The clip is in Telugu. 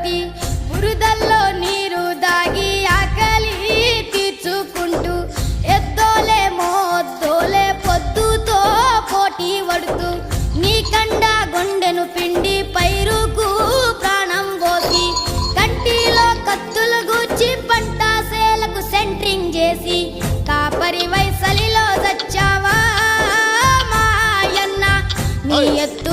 పోతి బురదల్లో నీరు దాగి ఆకలి తీర్చుకుంటూ ఎద్దోలే మోద్దోలే పొద్దుతో పోటీ పడుతూ నీ కండ గుండెను పిండి పైరుకు ప్రాణం పోసి కంటిలో కత్తులు గూర్చి పంట సేలకు సెంట్రింగ్ చేసి కాపరి వైసలిలో చచ్చావా మాయన్న నీ ఎత్తు